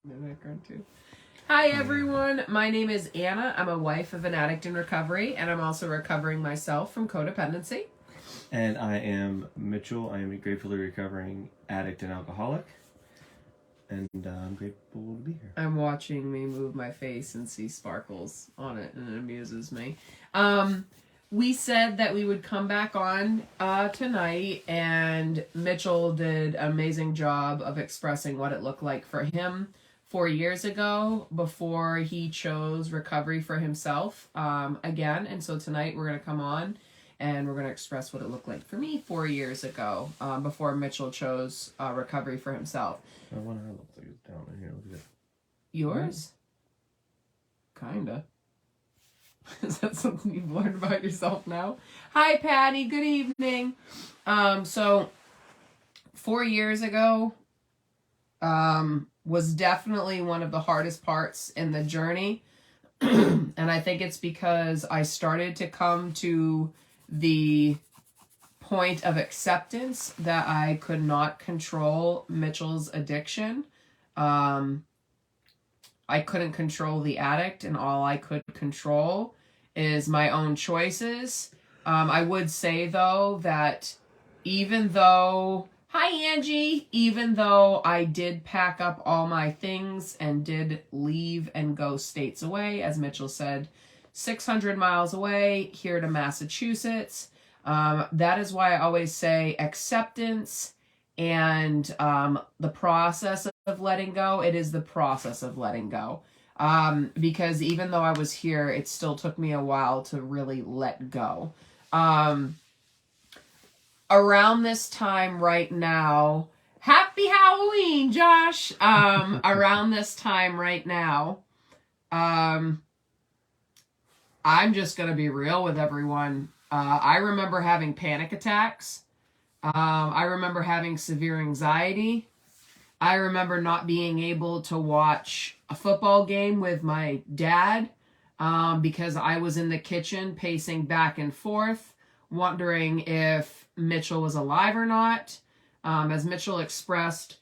in the background too. Hi everyone, my name is Anna. I'm a wife of an addict in recovery, and I'm also recovering myself from codependency. And I am Mitchell. I am a gratefully recovering addict and alcoholic. And I'm grateful to be here. I'm watching me move my face and see sparkles on it, and it amuses me. We said that we would come back on tonight, and Mitchell did an amazing job of expressing what it looked like for him 4 years ago before he chose recovery for himself again. And so tonight we're going to come on and we're going to express what it looked like for me 4 years ago before Mitchell chose recovery for himself. One eye looks like it's down in here. Look at it. Yours? Kinda. Is that something you've learned about yourself now? Hi, Patty. Good evening. So 4 years ago was definitely one of the hardest parts in the journey. And I think it's because I started to come to the point of acceptance that I could not control Mitchell's addiction. I couldn't control the addict, and all I could control is my own choices. I would say, though, that even though... Hi, Angie! Even though I did pack up all my things and did leave and go states away, as Mitchell said, 600 miles away, here to Massachusetts. That is why I always say acceptance and the process of letting go. It is the process of letting go. Because even though I was here, it still took me a while to really let go. Around this time right now, happy Halloween, Josh! Around this time right now, I'm just going to be real with everyone. I remember having panic attacks. I remember having severe anxiety. I remember not being able to watch a football game with my dad because I was in the kitchen pacing back and forth, wondering if Mitchell was alive or not. As Mitchell expressed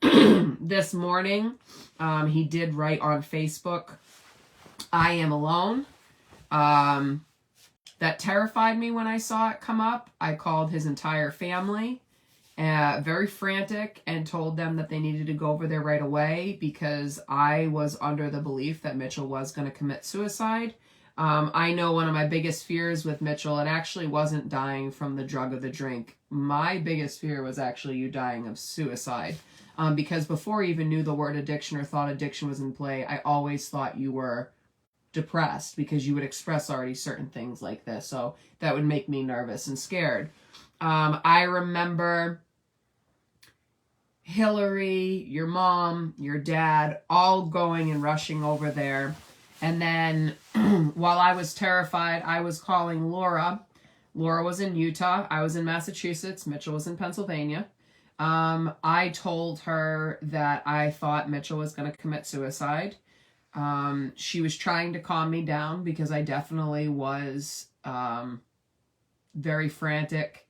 this morning, he did write on Facebook, "I am alone." That terrified me when I saw it come up. I called his entire family, very frantic, and told them that they needed to go over there right away because I was under the belief that Mitchell was going to commit suicide. I know one of my biggest fears with Mitchell, it actually wasn't dying from the drug or the drink. My biggest fear was actually you dying of suicide. Because before I even knew the word addiction or thought addiction was in play, I always thought you were depressed because you would express already certain things like this. So that would make me nervous and scared. I remember Hillary, your mom, your dad, all going and rushing over there. And then while I was terrified, I was calling Laura. Laura was in Utah. I was in Massachusetts. Mitchell was in Pennsylvania. I told her that I thought Mitchell was going to commit suicide. She was trying to calm me down because I definitely was very frantic.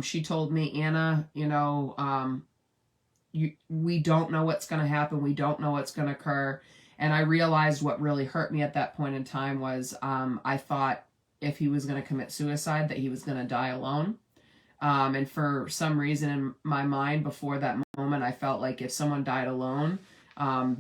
She told me, "Anna, we don't know what's going to happen. We don't know what's going to occur." And I realized what really hurt me at that point in time was I thought if he was going to commit suicide that he was going to die alone. And for some reason in my mind before that moment, I felt like if someone died alone,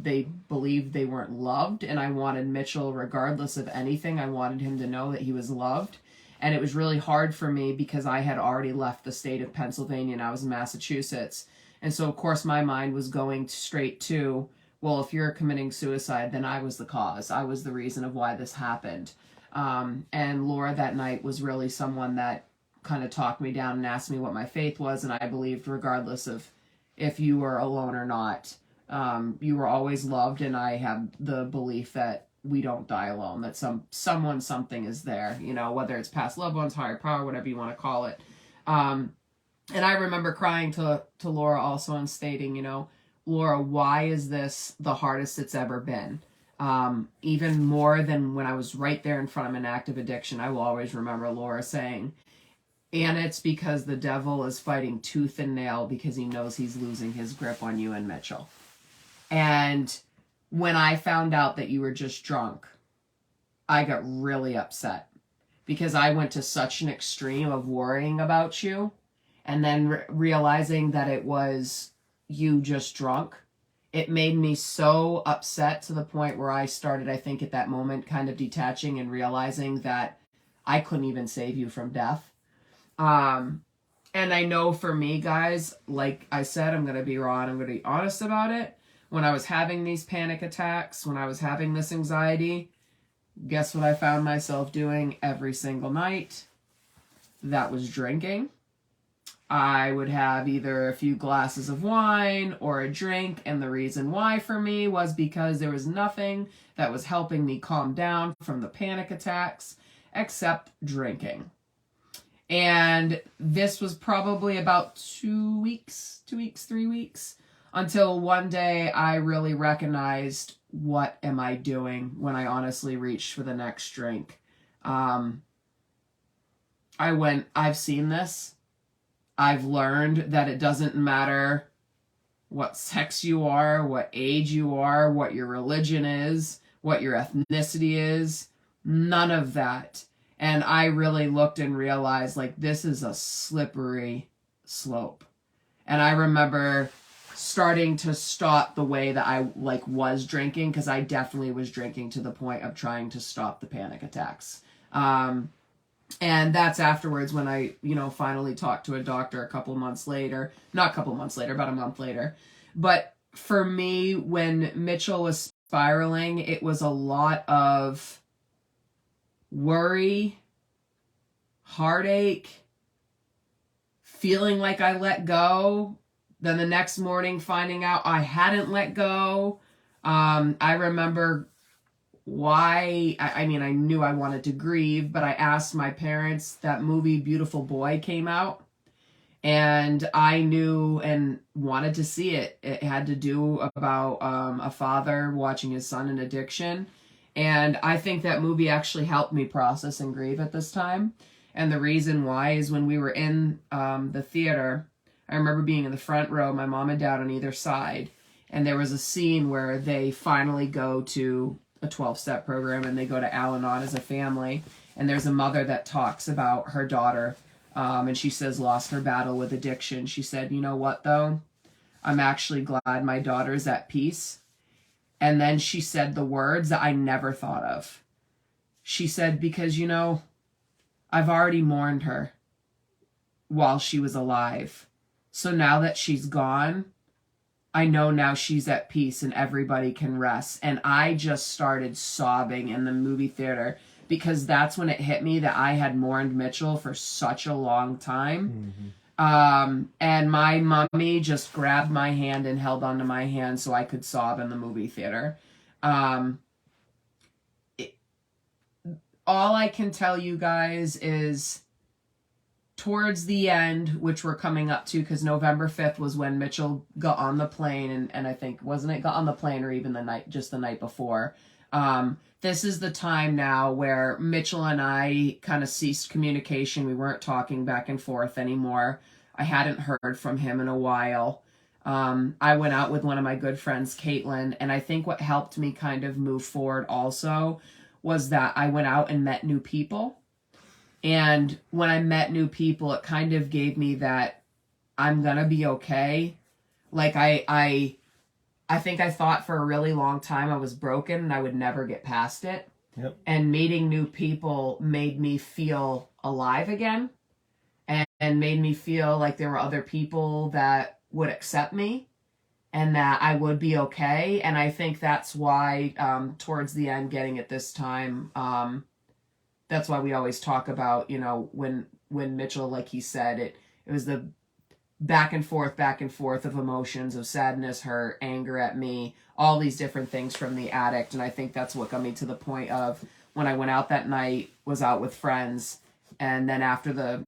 they believed they weren't loved. And I wanted Mitchell, regardless of anything, I wanted him to know that he was loved. And it was really hard for me because I had already left the state of Pennsylvania and I was in Massachusetts. And so, of course, my mind was going straight to, well, if you're committing suicide, then I was the cause. I was the reason of why this happened. And Laura that night was really someone that kind of talked me down and asked me what my faith was. And I believed regardless of if you were alone or not, you were always loved. And I have the belief that we don't die alone, that something is there, whether it's past loved ones, higher power, whatever you want to call it. And I remember crying to Laura also and stating, Laura, why is this the hardest it's ever been? Even more than when I was right there in front of an active addiction, I will always remember Laura saying, "And it's because the devil is fighting tooth and nail because he knows he's losing his grip on you and Mitchell." And when I found out that you were just drunk, I got really upset because I went to such an extreme of worrying about you and then realizing that it was you just drunk. It made me so upset to the point where I started, I think, at that moment, kind of detaching and realizing that I couldn't even save you from death. And I know for me, guys, like I said, I'm going to be raw and I'm going to be honest about it. When I was having these panic attacks, when I was having this anxiety, guess what I found myself doing every single night? That was drinking. I would have either a few glasses of wine or a drink, and the reason why for me was because there was nothing that was helping me calm down from the panic attacks except drinking. And this was probably about 2 weeks, 3 weeks, until one day I really recognized, what am I doing, when I honestly reached for the next drink. I've seen this. I've learned that it doesn't matter what sex you are, what age you are, what your religion is, what your ethnicity is, none of that. And I really looked and realized, like, this is a slippery slope. And I remember starting to stop the way that I, like, was drinking, because I definitely was drinking to the point of trying to stop the panic attacks. And that's afterwards when I, finally talked to a doctor a couple months later. Not a couple months later, about a month later. But for me, when Mitchell was spiraling, it was a lot of worry, heartache, feeling like I let go, then the next morning finding out I hadn't let go. I remember why, I knew I wanted to grieve, but I asked my parents. That movie Beautiful Boy came out, and I knew and wanted to see it. It had to do about a father watching his son in addiction. And I think that movie actually helped me process and grieve at this time. And the reason why is when we were in the theater, I remember being in the front row, my mom and dad on either side. And there was a scene where they finally go to a 12-step program and they go to Al-Anon as a family. And there's a mother that talks about her daughter. And she says lost her battle with addiction. She said, you know what, though? I'm actually glad my daughter's at peace. And then she said the words that I never thought of. She said, because, I've already mourned her while she was alive. So now that she's gone, I know now she's at peace and everybody can rest. And I just started sobbing in the movie theater, because that's when it hit me that I had mourned Mitchell for such a long time. Mm-hmm. And my mommy just grabbed my hand and held onto my hand so I could sob in the movie theater. All I can tell you guys is towards the end, which we're coming up to, because November 5th was when Mitchell got on the plane, and I think, wasn't it got on the plane or even just the night before? This is the time now where Mitchell and I kind of ceased communication. We weren't talking back and forth anymore. I hadn't heard from him in a while. I went out with one of my good friends, Caitlin, and I think what helped me kind of move forward also was that I went out and met new people. And when I met new people, it kind of gave me that I'm gonna be okay. Like I think I thought for a really long time I was broken and I would never get past it. Yep. And meeting new people made me feel alive again, and made me feel like there were other people that would accept me and that I would be okay. And I think that's why towards the end, getting at this time, that's why we always talk about, when Mitchell, like he said, it was the back and forth of emotions, of sadness, hurt, anger at me, all these different things from the addict. And I think that's what got me to the point of when I went out that night, was out with friends, and then after the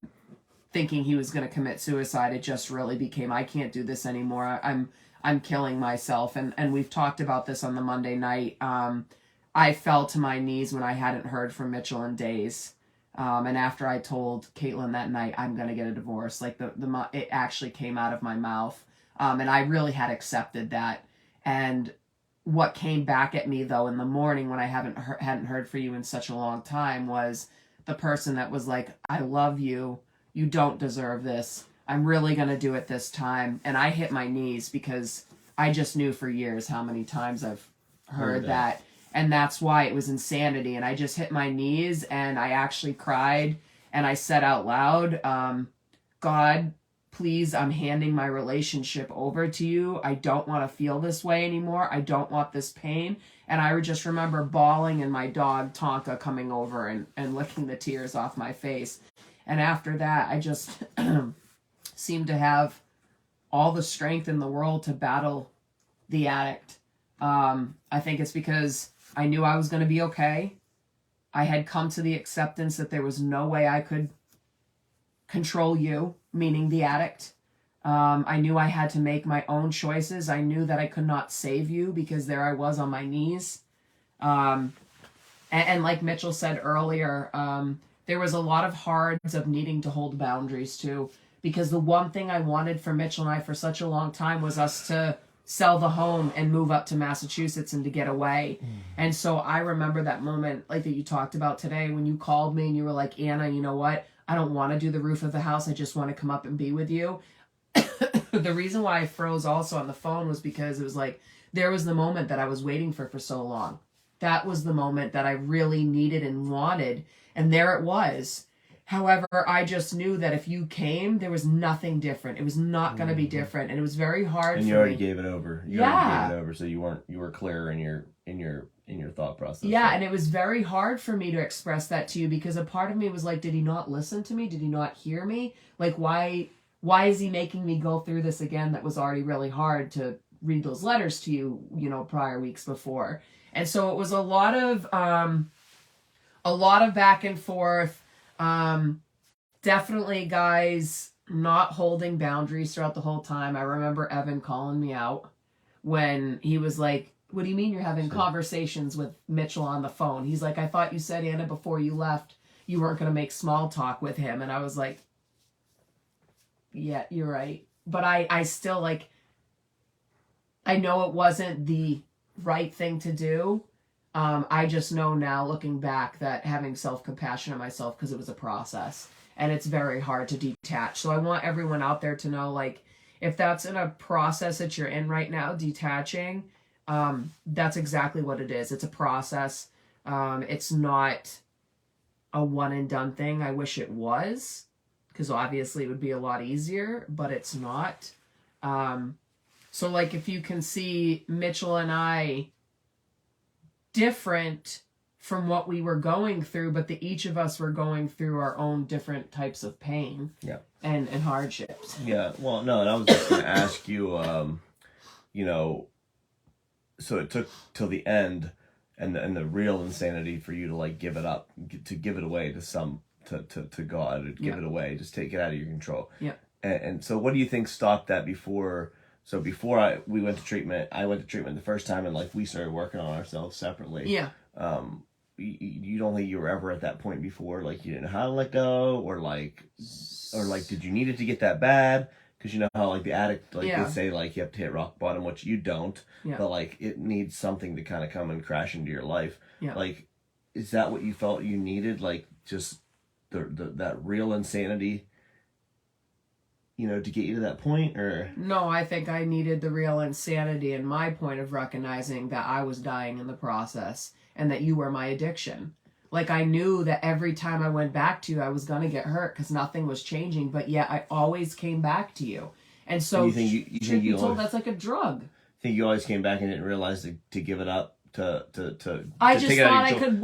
thinking he was going to commit suicide, it just really became, I can't do this anymore. I'm killing myself. And we've talked about this on the Monday night. I fell to my knees when I hadn't heard from Mitchell in days. And after I told Caitlin that night, I'm going to get a divorce, like it actually came out of my mouth. And I really had accepted that. And what came back at me, though, in the morning when I hadn't heard from you in such a long time was the person that was like, I love you. You don't deserve this. I'm really going to do it this time. And I hit my knees because I just knew for years how many times I've heard that. And that's why it was insanity. And I just hit my knees and I actually cried and I said out loud, God, please, I'm handing my relationship over to you. I don't want to feel this way anymore. I don't want this pain. And I just remember bawling and my dog Tonka coming over and licking the tears off my face. And after that, I just seemed to have all the strength in the world to battle the addict. I think it's because I knew I was going to be okay. I had come to the acceptance that there was no way I could control you, meaning the addict. I knew I had to make my own choices. I knew that I could not save you because there I was on my knees. And like Mitchell said earlier, there was a lot of hards of needing to hold boundaries too, because the one thing I wanted for Mitchell and I for such a long time was us to sell the home and move up to Massachusetts and to get away. And so I remember that moment like that you talked about today when you called me and you were like, Anna, you know what? I don't want to do the roof of the house. I just want to come up and be with you. The reason why I froze also on the phone was because it was like, there was the moment that I was waiting for so long. That was the moment that I really needed and wanted. And there it was. However, I just knew that if you came, there was nothing different. It was not going to be different. And it was very hard and for you already me. gave it over. You Yeah. already gave it over, so you were clear in your thought process. Yeah, so. and it was very hard for me to express that to you because a part of me was like, did he not listen to me? Did he not hear me? Like, why is he making me go through this again that was already really hard to read those letters to you, prior weeks before? And so it was a lot of back and forth. Definitely, guys, not holding boundaries throughout the whole time. I remember Evan calling me out when he was like, what do you mean you're having conversations with Mitchell on the phone? He's like, I thought you said, Anna, before you left, you weren't going to make small talk with him. And I was like, yeah, you're right. But I still, like, I know it wasn't the right thing to do. I just know now, looking back, that having self-compassion on myself, because it was a process. And it's very hard to detach. So I want everyone out there to know, like, if that's in a process that you're in right now, detaching, that's exactly what it is. It's a process. It's not a one and done thing. I wish it was, because obviously it would be a lot easier, but it's not. So like, if you can see Mitchell and I different from what we were going through, but each of us were going through our own different types of pain and hardships. Yeah, well, no, and I was just going to ask you, so it took till the end and the real insanity for you to like give it up, to give it away to God, to give it away, just take it out of your control. Yeah. And so what do you think stopped that before? So before we went to treatment, I went to treatment the first time, and like we started working on ourselves separately. Yeah. You don't think you were ever at that point before, like you didn't know how to let go, or like did you need it to get that bad? Because you know how like the addict, like they say, like you have to hit rock bottom, which you don't, but like it needs something to kind of come and crash into your life. Yeah. Like, is that what you felt you needed? Like just that real insanity, to get you to that point, or? No, I think I needed the real insanity and my point of recognizing that I was dying in the process and that you were my addiction. Like, I knew that every time I went back to you, I was going to get hurt because nothing was changing, but yet I always came back to you. And so, and you think you told that's like a drug. Think you always came back and didn't realize to give it up, to I to just take it out thought of I your could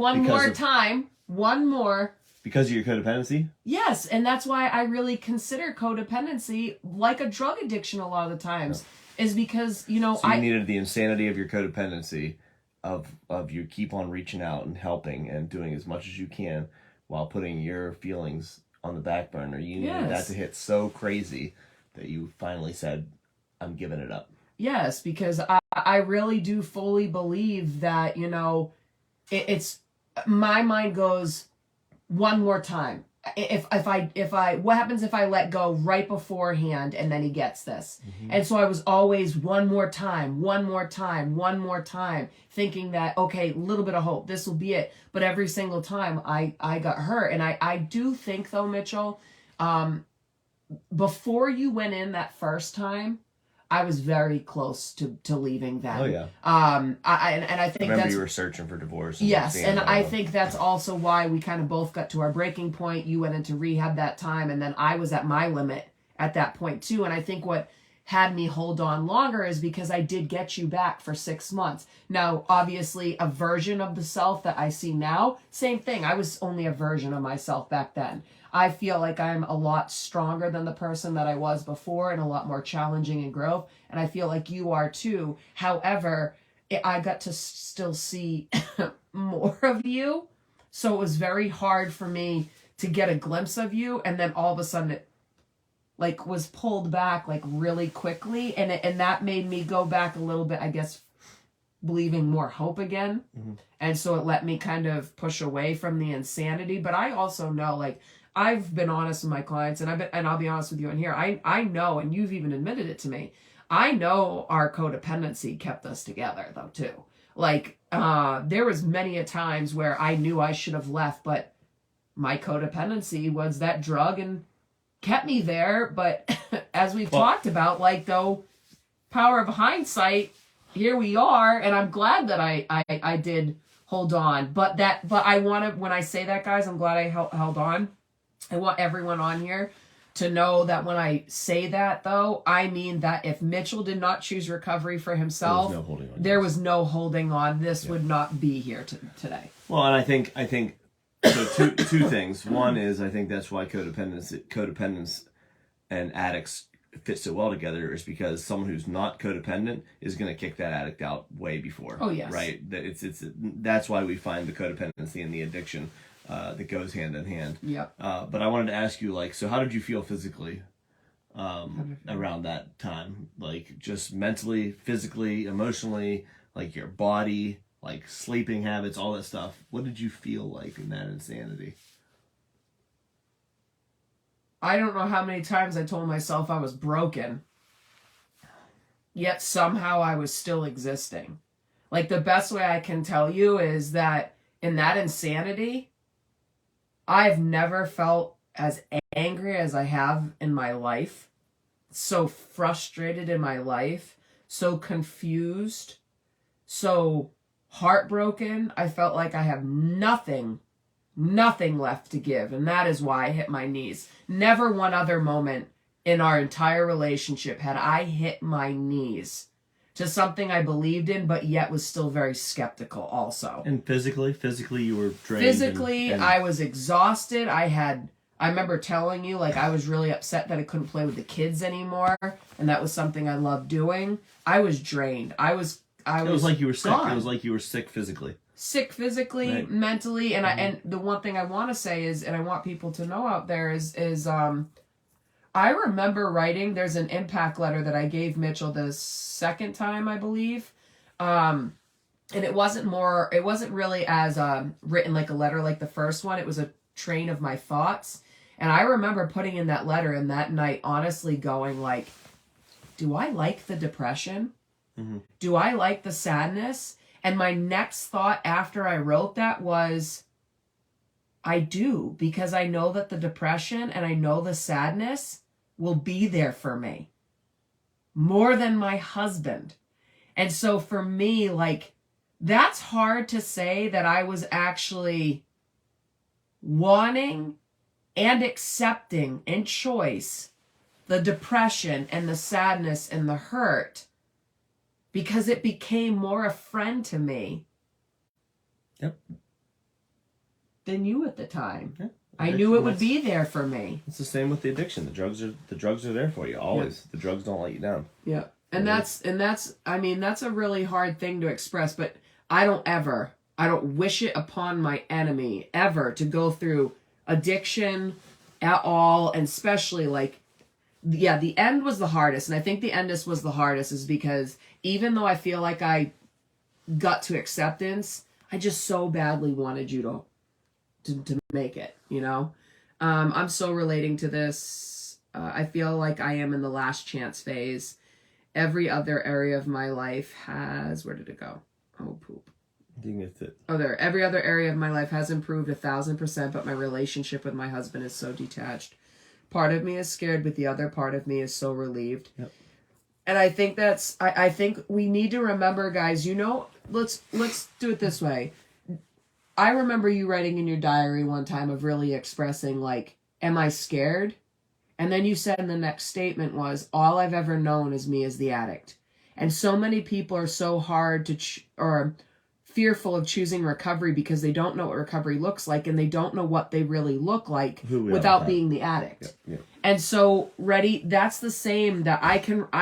one more. Because of your codependency? Yes, and that's why I really consider codependency like a drug addiction a lot of the times, is because, So you needed the insanity of your codependency, of you keep on reaching out and helping and doing as much as you can while putting your feelings on the back burner. You needed that to hit so crazy that you finally said, I'm giving it up. Yes, because I really do fully believe that, it's, my mind goes, one more time. if I what happens if I let go right beforehand and then he gets this. And so I was always one more time, thinking that, okay, a little bit of hope, this will be it. But every single time I got hurt. And I do think though, Mitchell, before you went in that first time, I was very close to leaving then. Oh yeah. I think I remember that's, you were searching for divorce. yes, and I think that's also why we kind of both got to our breaking point. You went into rehab that time, and then I was at my limit at that point too. And I think what had me hold on longer is because I did get you back for 6 months. Now, obviously, a version of the self that I see now, same thing. I was only a version of myself back then. I feel like I'm a lot stronger than the person that I was before and a lot more challenging in growth. And I feel like you are too. However, I got to still see more of you. So it was very hard for me to get a glimpse of you. And then all of a sudden it like was pulled back like really quickly. And that made me go back a little bit, I guess, believing more hope again. And so it let me kind of push away from the insanity. But I also know, like, I've been honest with my clients, and I'll be honest with you in here. I know, and you've even admitted it to me. I know our codependency kept us together though too. Like there was many a times where I knew I should have left, but my codependency was that drug and kept me there. But as we've talked about, like though, power of hindsight, here we are, and I'm glad that I did hold on. But I want to, when I say that, guys, I'm glad I held on. I want everyone on here to know that when I say that, though, I mean that if Mitchell did not choose recovery for himself, there was no holding on. This would not be here today. Well, and I think so. Two things. One is I think that's why codependence and addicts fit so well together is because someone who's not codependent is going to kick that addict out way before. Oh yes, right. That's why we find the codependency and the addiction that goes hand in hand. Yep. But I wanted to ask you, like, so how did you feel physically around that time? Like, just mentally, physically, emotionally, like your body, like sleeping habits, all that stuff. What did you feel like in that insanity? I don't know how many times I told myself I was broken, yet somehow I was still existing. Like, the best way I can tell you is that in that insanity, I've never felt as angry as I have in my life, so frustrated in my life, so confused, so heartbroken. I felt like I have nothing left to give, and that is why I hit my knees. Never one other moment in our entire relationship had I hit my knees to something I believed in, but yet was still very skeptical also. And physically you were drained. Physically, I was exhausted. I remember telling you, like, I was really upset that I couldn't play with the kids anymore, and that was something I loved doing. I was drained. It was like you were sick. Gone. It was like you were sick physically. Sick physically, right. Mentally, and and the one thing I want to say is, and I want people to know out there is I remember writing, there's an impact letter that I gave Mitchell the second time, I believe. And it wasn't really as written like a letter like the first one. It was a train of my thoughts. And I remember putting in that letter and that night honestly going like, do I like the depression? Mm-hmm. Do I like the sadness? And my next thought after I wrote that was, I do, because I know that the depression and I know the sadness will be there for me more than my husband. And so for me, like, that's hard to say that I was actually wanting and accepting in choice the depression and the sadness and the hurt, because it became more a friend to me. Yep. Than you at the time. Yeah. I knew it would be there for me. It's the same with the addiction. The drugs are there for you always. Yeah. The drugs don't let you down. Yeah. And that's I mean, that's a really hard thing to express, but I don't wish it upon my enemy ever to go through addiction at all, and especially like, yeah, the end was the hardest. And I think the end was the hardest is because even though I feel like I got to acceptance, I just so badly wanted you to make it, you know? I'm so relating to this. I feel like I am in the last chance phase. Every other area of my life has, where did it go? Oh, poop. I think it's it. Oh, there. Every other area of my life has improved 1,000%, but my relationship with my husband is so detached. Part of me is scared, but the other part of me is so relieved. Yep. And I think that's, I think we need to remember, guys, you know, let's do it this way. I remember you writing in your diary one time of really expressing, like, am I scared? And then you said in the next statement was, all I've ever known is me as the addict. And so many people are so hard to, or fearful of choosing recovery because they don't know what recovery looks like, and they don't know what they really look like without being the addict. Yep, yep. And so, that's the same that I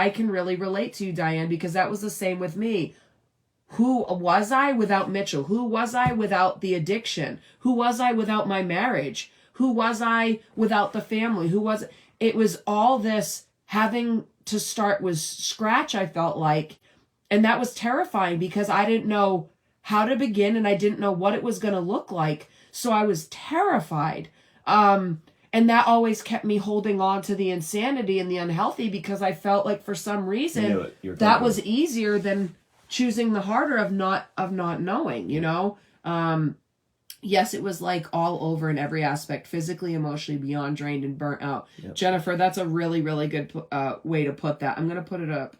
can really relate to you, Diane, because that was the same with me. Who was I without Mitchell? Who was I without the addiction? Who was I without my marriage? Who was I without the family? It was all this having to start with scratch, I felt like. And that was terrifying because I didn't know how to begin and I didn't know what it was going to look like. So I was terrified. And that always kept me holding on to the insanity and the unhealthy because I felt like for some reason that was easier than choosing the harder of not knowing, you know? Yes, it was like all over in every aspect, physically, emotionally, beyond drained and burnt out. Yep. Jennifer, that's a really, really good way to put that. I'm going to put it up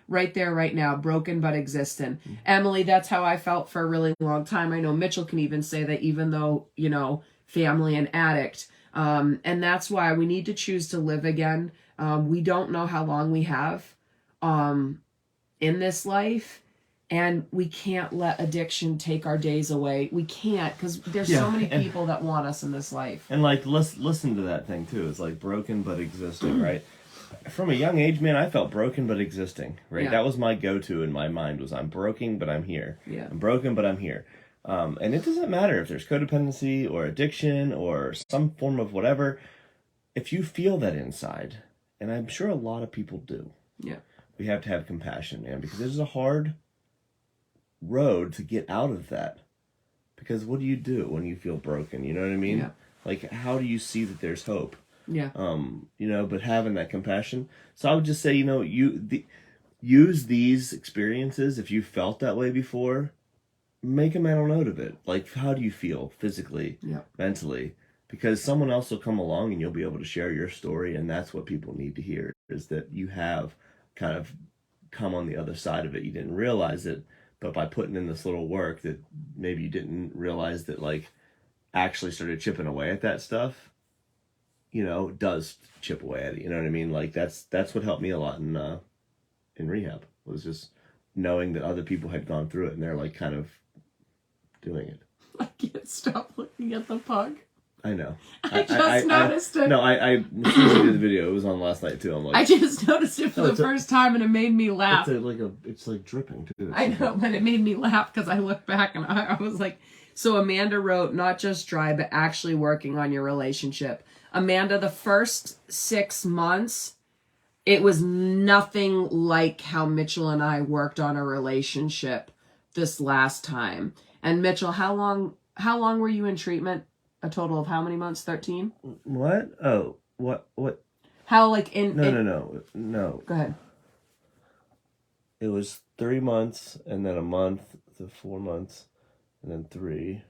right there, right now, broken but existent. Mm-hmm. Emily, that's how I felt for a really long time. I know Mitchell can even say that, even though, you know, family and addict. And that's why we need to choose to live again. We don't know how long we have in this life. And we can't let addiction take our days away. We can't, because there's so many people that want us in this life. And like, listen to that thing too. It's like broken but existing, right? From a young age, man, I felt broken but existing, right? Yeah. That was my go-to in my mind was I'm broken but I'm here. Yeah. I'm broken but I'm here. And it doesn't matter if there's codependency or addiction or some form of whatever. If you feel that inside, and I'm sure a lot of people do, we have to have compassion, man, because this is a hard road to get out of that. Because what do you do when you feel broken? You know what I mean? Yeah. Like, how do you see that there's hope? Yeah. You know, but having that compassion. So I would just say, you know, use these experiences. If you felt that way before, make a mental note of it. Like, how do you feel physically, mentally? Because someone else will come along and you'll be able to share your story. And that's what people need to hear, is that you have kind of come on the other side of it. You didn't realize it, but by putting in this little work that maybe you didn't realize that, like, actually started chipping away at that stuff, you know, does chip away at it. You know what I mean? Like, that's what helped me a lot in rehab, was just knowing that other people had gone through it and they're like kind of doing it. I can't stop looking at the pug. I know. I just noticed it. No, I as soon as I did the video, it was on last night too. I'm like, I just noticed it for the first time and it made me laugh. It's like dripping too. I know, but it made me laugh because I looked back and I was like, so Amanda wrote, not just dry, but actually working on your relationship. Amanda, the first 6 months, it was nothing like how Mitchell and I worked on a relationship this last time. And Mitchell, how long were you in treatment? A total of how many months? 13? What? Oh, what? How, like, in... No. Go ahead. It was 3 months, and then a month to 4 months, and then 3,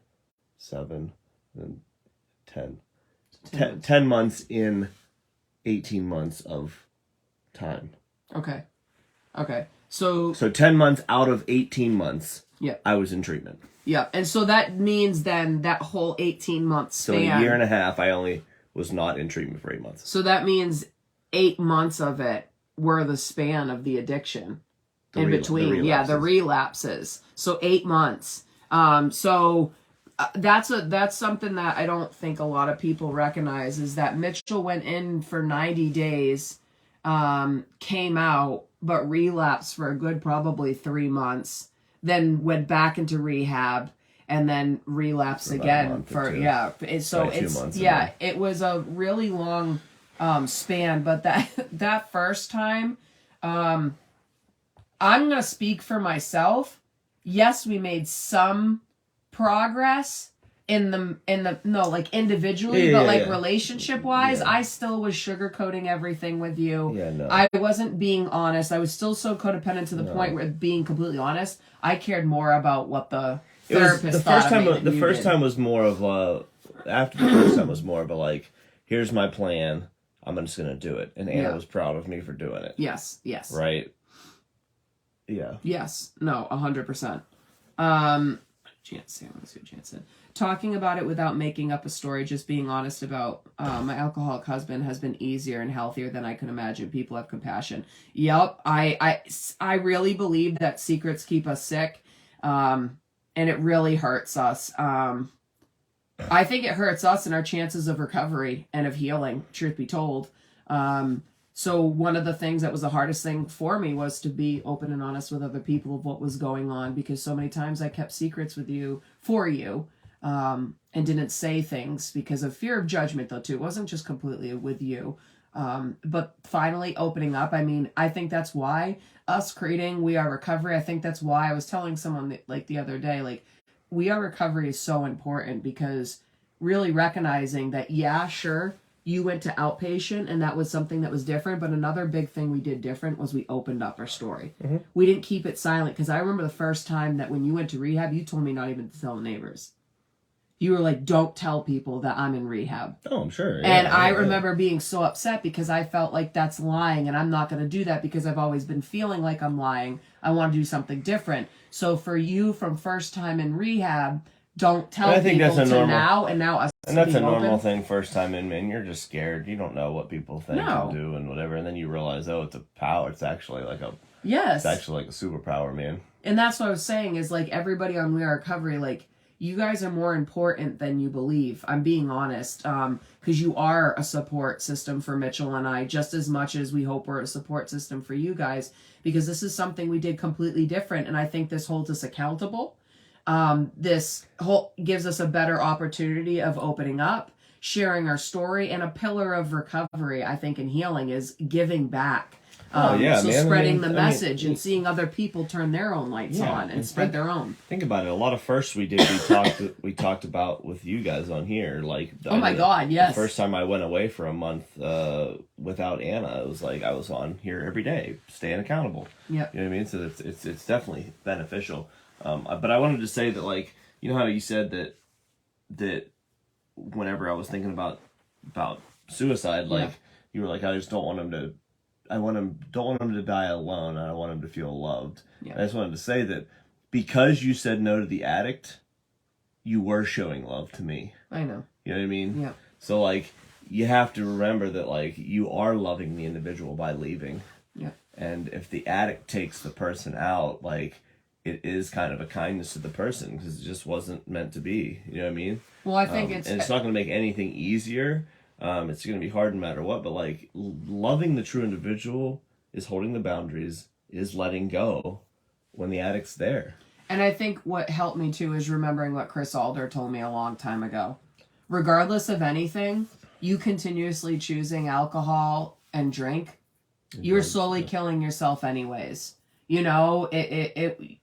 7, and then 10. 10 months in 18 months of time. Okay. So 10 months out of 18 months, I was in treatment. Yeah, and so that means then that whole 18-month span... So in a year and a half, I only was not in treatment for 8 months. So that means 8 months of it were the span of the addiction. In between. The relapses. So 8 months. That's something that I don't think a lot of people recognize, is that Mitchell went in for 90 days, came out, but relapsed for a good probably 3 months, then went back into rehab, and then relapsed again it was a really long span. But that first time, I'm gonna speak for myself. Yes, we made some progress, no, like individually, Yeah, but like yeah. relationship wise, Yeah. I still was sugarcoating everything with you. Yeah, no. I wasn't being honest. I was still so codependent to the point where, being completely honest, I cared more about what the therapist thought of me than The you first did. time was more of a, after the first time was more of a like, here's my plan, I'm just gonna do it, and Anna was proud of me for doing it. Yes. Right. Yeah. Yes. No, 100%. Chance, I want to see what Chance said. Talking about it without making up a story, just being honest about my alcoholic husband has been easier and healthier than I can imagine. People have compassion. Yep, I really believe that secrets keep us sick, and it really hurts us. I think it hurts us and our chances of recovery and of healing, truth be told. So one of the things that was the hardest thing for me was to be open and honest with other people of what was going on, because so many times I kept secrets with you, for you, and didn't say things because of fear of judgment, though, too. It wasn't just completely with you. But finally opening up, I mean, I think that's why us creating We Are Recovery, I think that's why I was telling someone that, like the other day, like, We Are Recovery is so important, because really recognizing that, yeah, sure, you went to outpatient and that was something that was different, but another big thing we did different was we opened up our story. Mm-hmm. We didn't keep it silent, because I remember the first time that when you went to rehab, you told me not even to tell the neighbors. You were like, don't tell people that I'm in rehab. Oh, I'm sure. Yeah, and I remember being so upset, because I felt like that's lying, and I'm not going to do that, because I've always been feeling like I'm lying. I want to do something different. So for you, from first time in rehab, don't tell people to now, and now us. And that's a normal thing first time in, man. You're just scared. You don't know what people think and do and whatever. And then you realize, oh, it's a power. It's actually like a... Yes. It's actually like a superpower, man. And that's what I was saying, is like, everybody on We Are Recovery, like, you guys are more important than you believe. I'm being honest, because you are a support system for Mitchell and I, just as much as we hope we're a support system for you guys, because this is something we did completely different, and I think this holds us accountable. This gives us a better opportunity of opening up, sharing our story, and a pillar of recovery, I think, in healing is giving back. Spreading the message and seeing other people turn their own lights on and spread their own. Think about it. A lot of firsts we did, we talked about with you guys on here. Like, yes. The first time I went away for a month without Anna, it was like I was on here every day, staying accountable. Yeah. You know what I mean? So it's definitely beneficial. But I wanted to say that, like, you know how you said that whenever I was thinking about suicide, like, you were like, I just don't want him to. Don't want him to die alone. I want him to feel loved. Yeah. I just wanted to say that because you said no to the addict, you were showing love to me. I know. You know what I mean? Yeah. So, like, you have to remember that, like, you are loving the individual by leaving. Yeah. And if the addict takes the person out, like, it is kind of a kindness to the person, because it just wasn't meant to be. You know what I mean? Well, I think and it's not going to make anything easier. It's going to be hard no matter what, but, like, loving the true individual is holding the boundaries, is letting go when the addict's there. And I think what helped me, too, is remembering what Chris Alder told me a long time ago. Regardless of anything, you continuously choosing alcohol and drink, you're slowly killing yourself anyways. You know,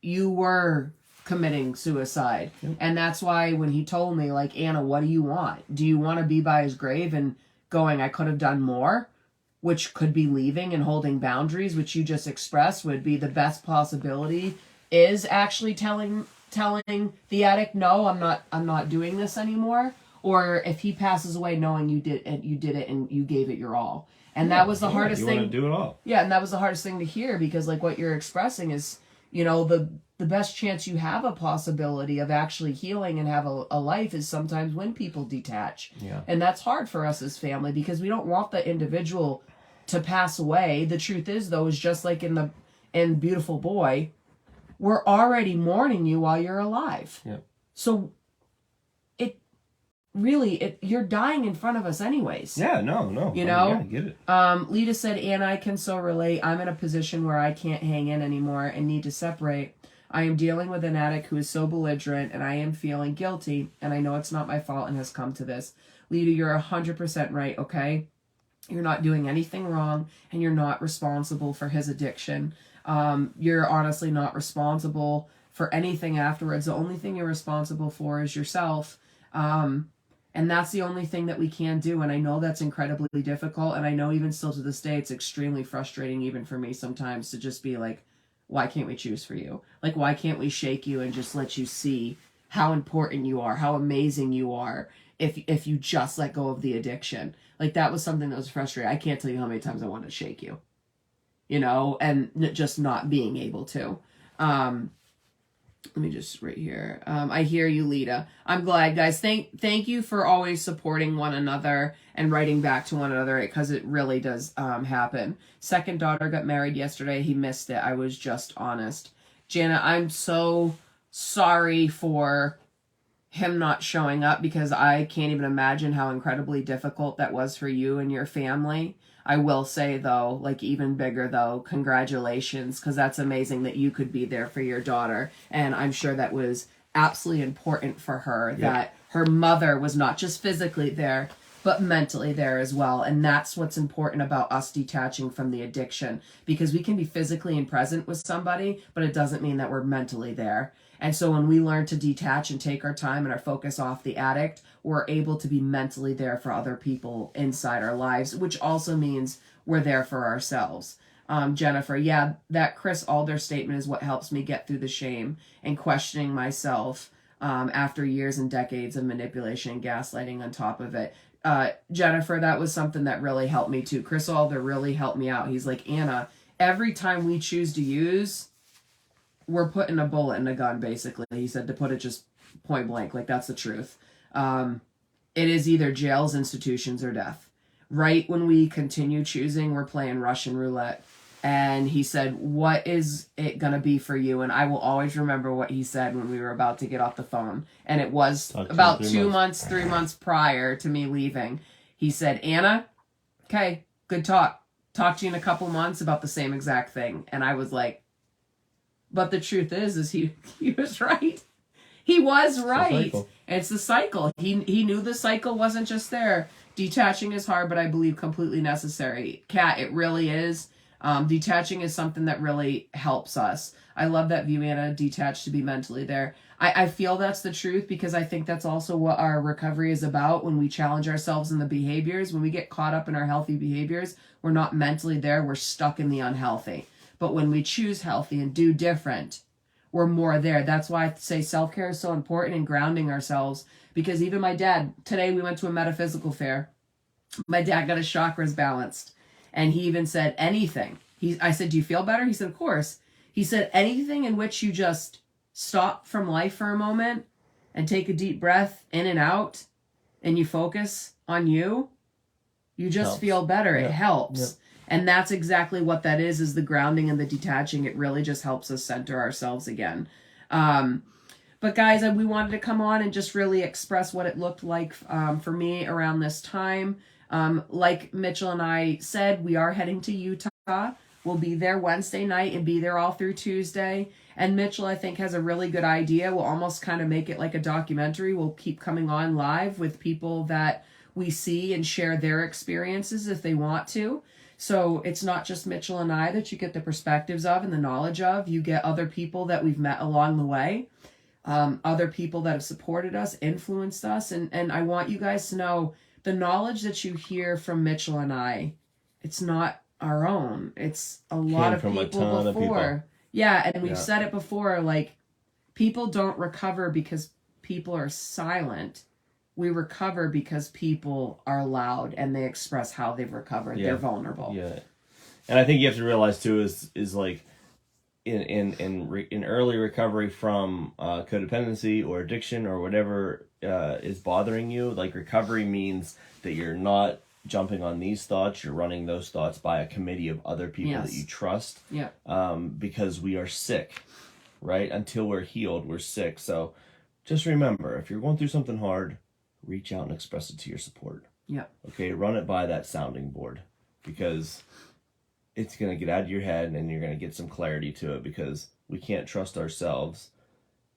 you were committing suicide. Yep. And that's why when he told me, like, Anna, what do you want? Do you want to be by his grave and going, I could have done more, which could be leaving and holding boundaries, which you just expressed would be the best possibility, is actually telling the addict, no, I'm not doing this anymore. Or if he passes away knowing you did it and you gave it your all. And that was the hardest thing. You want to do it all. Yeah, and that was the hardest thing to hear, because, like, what you're expressing is, you know, the best chance you have a possibility of actually healing and have a life is sometimes when people detach. Yeah. And that's hard for us as family, because we don't want the individual to pass away. The truth is, though, is just like in Beautiful Boy, we're already mourning you while you're alive. Yeah. So you're dying in front of us anyways. Yeah, no. You know? I get it. Lita said, Anna, I can so relate. I'm in a position where I can't hang in anymore and need to separate. I am dealing with an addict who is so belligerent, and I am feeling guilty, and I know it's not my fault and has come to this. Lita, you're 100% right, okay? You're not doing anything wrong, and you're not responsible for his addiction. You're honestly not responsible for anything afterwards. The only thing you're responsible for is yourself. And that's the only thing that we can do. And I know that's incredibly difficult. And I know even still to this day, it's extremely frustrating even for me sometimes to just be like, why can't we choose for you? Like, why can't we shake you and just let you see how important you are, how amazing you are if you just let go of the addiction? Like, that was something that was frustrating. I can't tell you how many times I wanted to shake you, you know, and just not being able to. Let me just right here. I hear you, Lita. I'm glad, guys. Thank you for always supporting one another and writing back to one another, because it really does happen. Second daughter got married yesterday. He missed it. I was just honest. Jana, I'm so sorry for him not showing up, because I can't even imagine how incredibly difficult that was for you and your family. I will say, though, like, even bigger, though, congratulations, because that's amazing that you could be there for your daughter. And I'm sure that was absolutely important for her, that her mother was not just physically there, but mentally there as well. And that's what's important about us detaching from the addiction, because we can be physically and present with somebody, but it doesn't mean that we're mentally there. And so when we learn to detach and take our time and our focus off the addict, we're able to be mentally there for other people inside our lives, which also means we're there for ourselves. Jennifer, yeah, that Chris Alder statement is what helps me get through the shame and questioning myself after years and decades of manipulation and gaslighting on top of it. Jennifer, that was something that really helped me too. Chris Alder really helped me out. He's like, Anna, every time we choose to use, we're putting a bullet in a gun, basically. He said, to put it just point blank, like, that's the truth. It is either jails, institutions, or death. Right when we continue choosing, we're playing Russian roulette. And he said, what is it going to be for you? And I will always remember what he said when we were about to get off the phone. And it was about 3 months prior to me leaving. He said, Anna, okay, good talk. Talk to you in a couple months about the same exact thing. And I was like, but the truth is he was right. He was right. It's the cycle. He knew the cycle wasn't just there. Detaching is hard, but I believe completely necessary. Kat, it really is. Detaching is something that really helps us. I love that view, Anna, detached to be mentally there. I feel that's the truth, because I think that's also what our recovery is about. When we challenge ourselves in the behaviors, when we get caught up in our healthy behaviors, we're not mentally there. We're stuck in the unhealthy. But when we choose healthy and do different, we're more there. That's why I say self-care is so important, and grounding ourselves. Because even my dad, today we went to a metaphysical fair. My dad got his chakras balanced. And he even said, anything. I said, do you feel better? He said, of course. He said, anything in which you just stop from life for a moment and take a deep breath in and out, and you focus on you just feel better. It helps. Yep. And that's exactly what that is the grounding and the detaching. It really just helps us center ourselves again. But guys, we wanted to come on and just really express what it looked like for me around this time. Like Mitchell and I said, we are heading to Utah. We'll be there Wednesday night and be there all through Tuesday. And Mitchell, I think, has a really good idea. We'll almost kind of make it like a documentary. We'll keep coming on live with people that we see and share their experiences if they want to. So it's not just Mitchell and I that you get the perspectives of and the knowledge of. You get other people that we've met along the way, other people that have supported us, influenced us. And I want you guys to know the knowledge that you hear from Mitchell and I, it's not our own. It's a lot of people before. Yeah, and we've said it before, like, people don't recover because people are silent. We recover because people are loud and they express how they've recovered. They're vulnerable. Yeah. And I think you have to realize too is like in early recovery from codependency or addiction or whatever is bothering you, like, recovery means that you're not jumping on these thoughts, you're running those thoughts by a committee of other people that you trust. Yeah. Because we are sick, right? Until we're healed, we're sick. So just remember, if you're going through something hard, reach out and express it to your support. Yeah. Okay, run it by that sounding board, because it's going to get out of your head and you're going to get some clarity to it, because we can't trust ourselves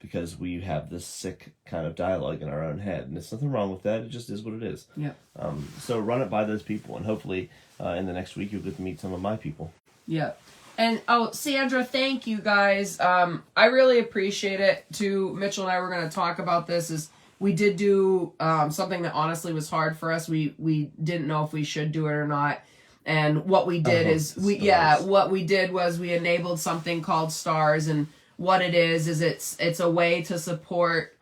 because we have this sick kind of dialogue in our own head. And there's nothing wrong with that. It just is what it is. Yeah. So run it by those people, and hopefully in the next week you'll get to meet some of my people. Yeah. And, Sandra, thank you guys. I really appreciate it too. Mitchell and I were going to talk about this, is we did do something that honestly was hard for us. We didn't know if we should do it or not. And what we did what we did was we enabled something called Stars, and what it is it's a way to support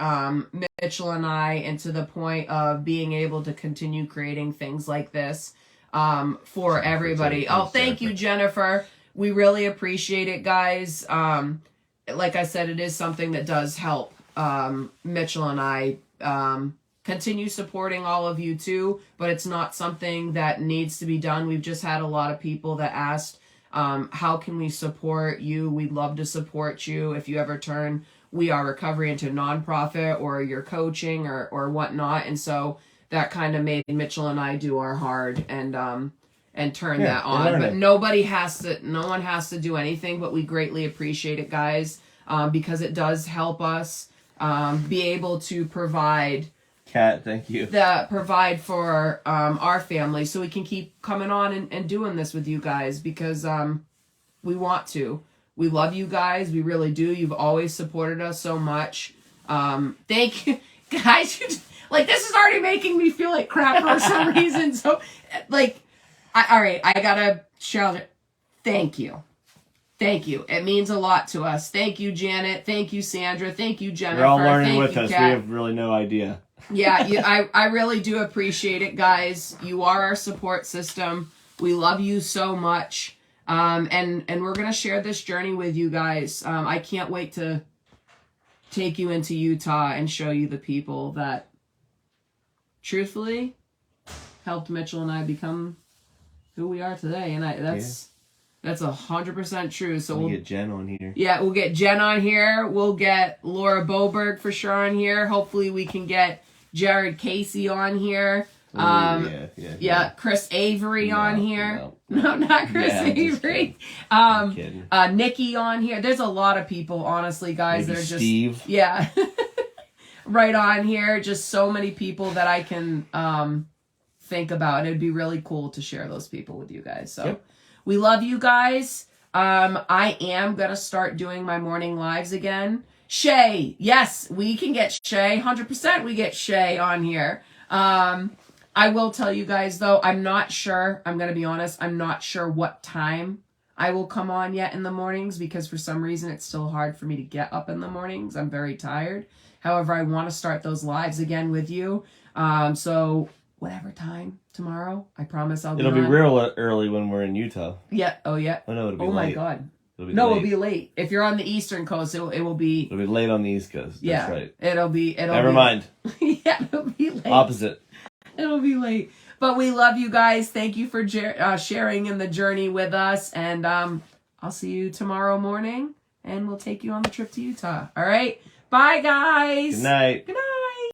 Mitchell and I, and to the point of being able to continue creating things like this for everybody. Oh, thank you, Jennifer. We really appreciate it, guys. Like I said, it is something that does help Mitchell and I continue supporting all of you too, but it's not something that needs to be done. We've just had a lot of people that asked, how can we support you? We'd love to support you. If you ever turn We Are Recovery into a nonprofit, or you're coaching or whatnot. And so that kind of made Mitchell and I do our hard and turn that on. But no one has to do anything, but we greatly appreciate it, guys, because it does help us be able to provide Kat, thank you. Provide for our family, so we can keep coming on and doing this with you guys, because we want to. We love you guys. We really do. You've always supported us so much. Thank you, guys. Like, this is already making me feel like crap for some reason. So, like, all right, I gotta shout it. Thank you. Thank you. It means a lot to us. Thank you, Janet. Thank you, Sandra. Thank you, Jennifer. You're all learning with us. Kat. We have really no idea. Yeah, I really do appreciate it, guys. You are our support system. We love you so much. And we're going to share this journey with you guys. I can't wait to take you into Utah and show you the people that truthfully helped Mitchell and I become who we are today. And that's 100% true. So we'll get Jen on here. Yeah, we'll get Jen on here. We'll get Laura Boberg for sure on here. Hopefully we can get Jared Casey on here. Chris Avery on here. No, not Chris Avery. Nikki on here. There's a lot of people, honestly, guys. Maybe that are just Steve. Yeah. Right on here. Just so many people that I can think about. It'd be really cool to share those people with you guys. So we love you guys. I am gonna start doing my morning lives again. Shay, yes, we can get Shay. 100% we get Shay on here. I will tell you guys, though, I'm not sure. I'm going to be honest. I'm not sure what time I will come on yet in the mornings, because for some reason it's still hard for me to get up in the mornings. I'm very tired. However, I want to start those lives again with you. So whatever time tomorrow, I promise I'll be It'll be real early when we're in Utah. Yeah. Oh, yeah. Oh, no, it'll be late. Oh, my God. It'll be late. If you're on the Eastern Coast, it will be... It'll be late on the East Coast. That's right. Never mind. Yeah, it'll be late. Opposite. It'll be late. But we love you guys. Thank you for sharing in the journey with us. And I'll see you tomorrow morning, and we'll take you on the trip to Utah. All right? Bye, guys. Good night. Good night.